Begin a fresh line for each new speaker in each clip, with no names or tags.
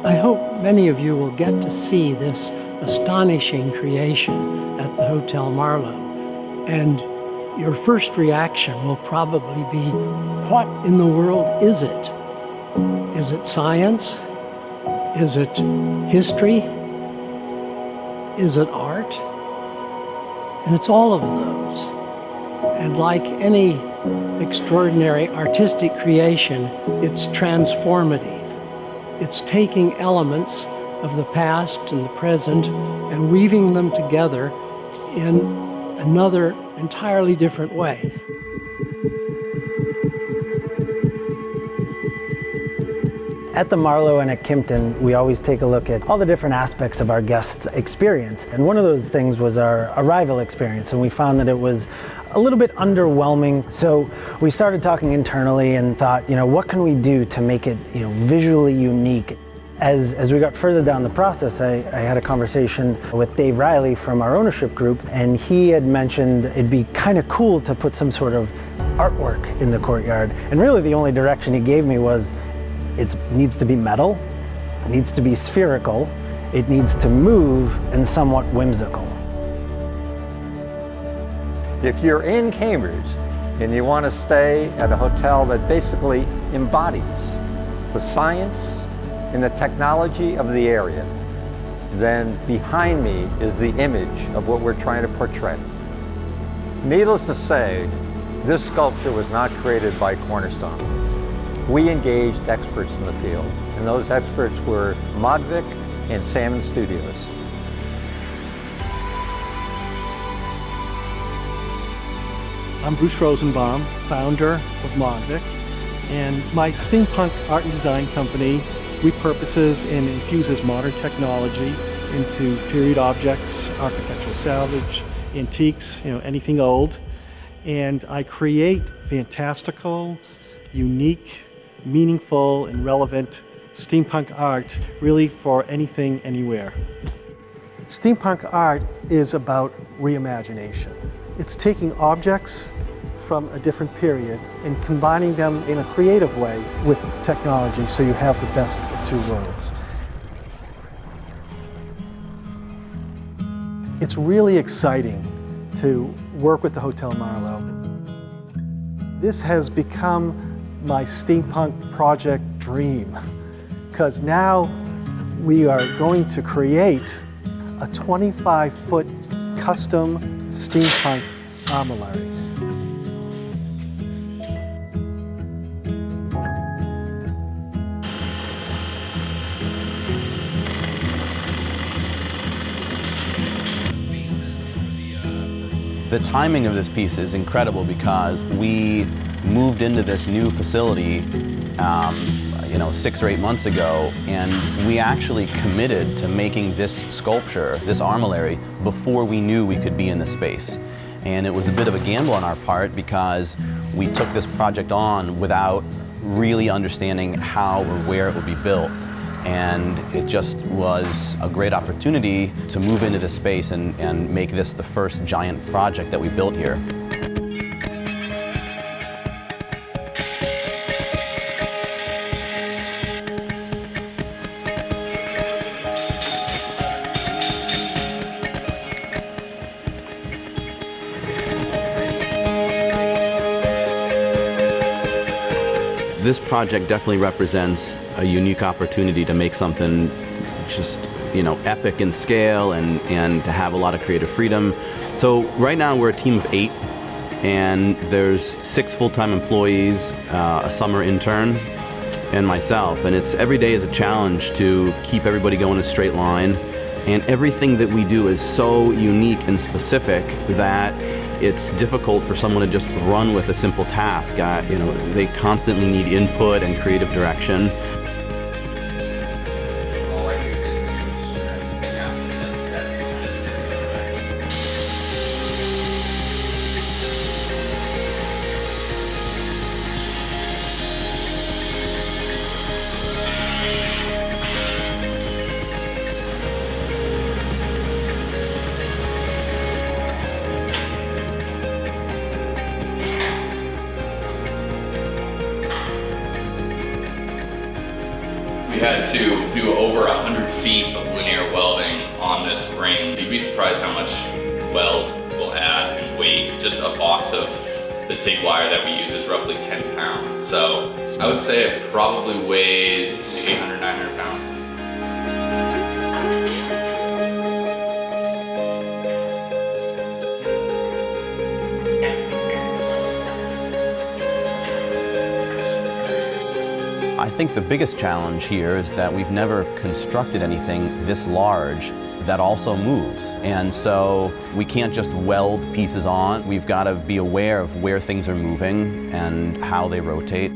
I hope many of you will get to see this astonishing creation at the Hotel Marlowe. And your first reaction will probably be, what in the world is it? Is it science? Is it history? Is it art? And it's all of those. And like any extraordinary artistic creation, it's transformative. It's taking elements of the past and the present and weaving them together in another entirely different way.
At the Marlowe and at Kimpton, we always take a look at all the different aspects of our guests' experience. And one of those things was our arrival experience, and we found that it was a little bit underwhelming. So we started talking internally and thought, what can we do to make it, visually unique? As we got further down the process, I had a conversation with Dave Riley from our ownership group, and he had mentioned it'd be kind of cool to put some sort of artwork in the courtyard. And really the only direction he gave me was, it needs to be metal, it needs to be spherical, it needs to move, and somewhat whimsical.
If you're in Cambridge and you want to stay at a hotel that basically embodies the science and the technology of the area, then behind me is the image of what we're trying to portray. Needless to say, this sculpture was not created by Cornerstone. We engaged experts in the field, and those experts were ModVic and Salmon Studios.
I'm Bruce Rosenbaum, founder of ModVic, and my steampunk art and design company repurposes and infuses modern technology into period objects, architectural salvage, antiques, anything old. And I create fantastical, unique, meaningful, and relevant steampunk art, really for anything, anywhere. Steampunk art is about reimagination. It's taking objects from a different period and combining them in a creative way with technology, so you have the best of two worlds. It's really exciting to work with the Hotel Marlowe. This has become my steampunk project dream, because now we are going to create a 25-foot custom steampunk Armillary.
The timing of this piece is incredible because we moved into this new facility 6 or 8 months ago, and we actually committed to making this sculpture, this Armillary, before we knew we could be in this space. And it was a bit of a gamble on our part because we took this project on without really understanding how or where it would be built. And it just was a great opportunity to move into this space and make this the first giant project that we built here. This project definitely represents a unique opportunity to make something just, epic in scale and to have a lot of creative freedom. So right now we're a team of 8, and there's 6 full-time employees, a summer intern, and myself. And every day is a challenge to keep everybody going in a straight line. And everything that we do is so unique and specific that it's difficult for someone to just run with a simple task. They constantly need input and creative direction.
had to do over 100 feet of linear welding on this ring. You'd be surprised how much weld will add in weight. Just a box of the TIG wire that we use is roughly 10 pounds. So I would say it probably weighs 800, 900 pounds.
I think the biggest challenge here is that we've never constructed anything this large that also moves. And so we can't just weld pieces on. We've got to be aware of where things are moving and how they rotate.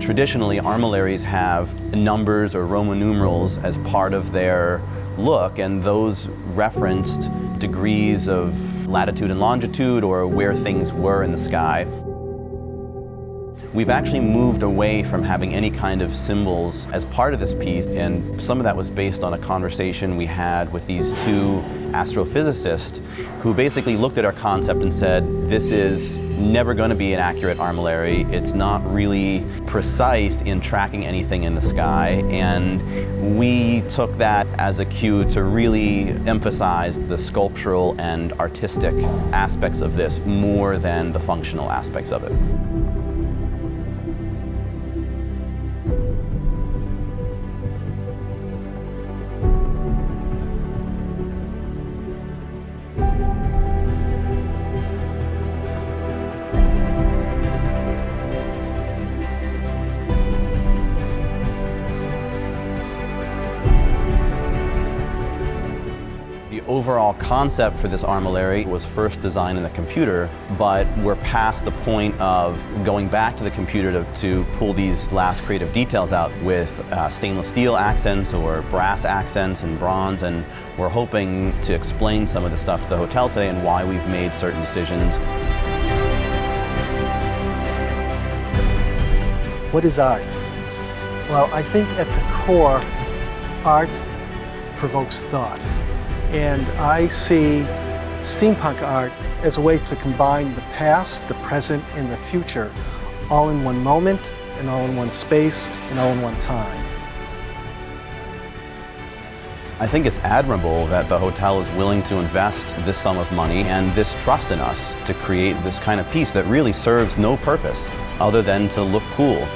Traditionally, armillaries have numbers or Roman numerals as part of their look, and those referenced degrees of latitude and longitude or where things were in the sky. We've actually moved away from having any kind of symbols as part of this piece, and some of that was based on a conversation we had with these two astrophysicists who basically looked at our concept and said, this is never going to be an accurate armillary. It's not really precise in tracking anything in the sky, and we took that as a cue to really emphasize the sculptural and artistic aspects of this more than the functional aspects of it. The overall concept for this armillary was first designed in the computer, but we're past the point of going back to the computer to pull these last creative details out with stainless steel accents or brass accents and bronze, and we're hoping to explain some of the stuff to the hotel today and why we've made certain decisions.
What is art? Well, I think at the core, art provokes thought. And I see steampunk art as a way to combine the past, the present, and the future all in one moment, and all in one space, and all in one time.
I think it's admirable that the hotel is willing to invest this sum of money and this trust in us to create this kind of piece that really serves no purpose other than to look cool.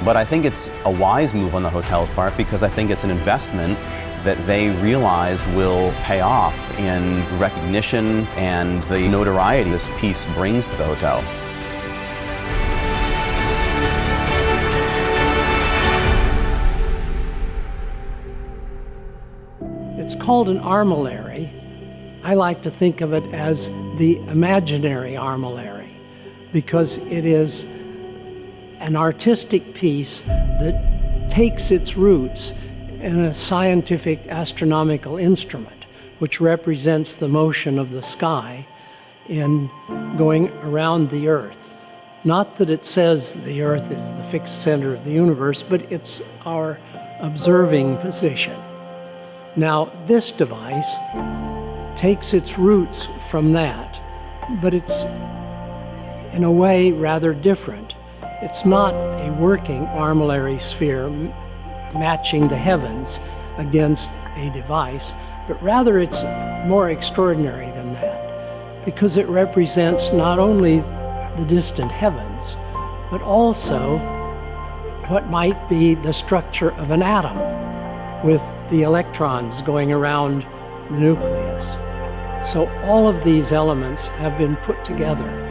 But I think it's a wise move on the hotel's part because I think it's an investment that they realize will pay off in recognition and the notoriety this piece brings to the hotel.
It's called an armillary. I like to think of it as the imaginary armillary because it is an artistic piece that takes its roots in a scientific astronomical instrument, which represents the motion of the sky in going around the Earth. Not that it says the Earth is the fixed center of the universe, but it's our observing position. Now, this device takes its roots from that, but it's in a way rather different. It's not a working armillary sphere matching the heavens against a device, but rather it's more extraordinary than that because it represents not only the distant heavens, but also what might be the structure of an atom with the electrons going around the nucleus. So all of these elements have been put together.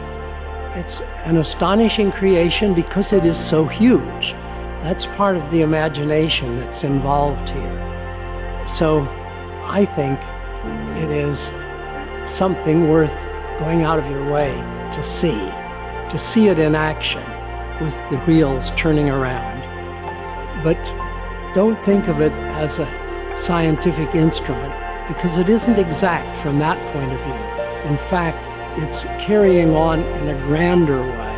It's an astonishing creation because it is so huge. That's part of the imagination that's involved here. So I think it is something worth going out of your way to see it in action with the wheels turning around. But don't think of it as a scientific instrument because it isn't exact from that point of view. In fact, it's carrying on in a grander way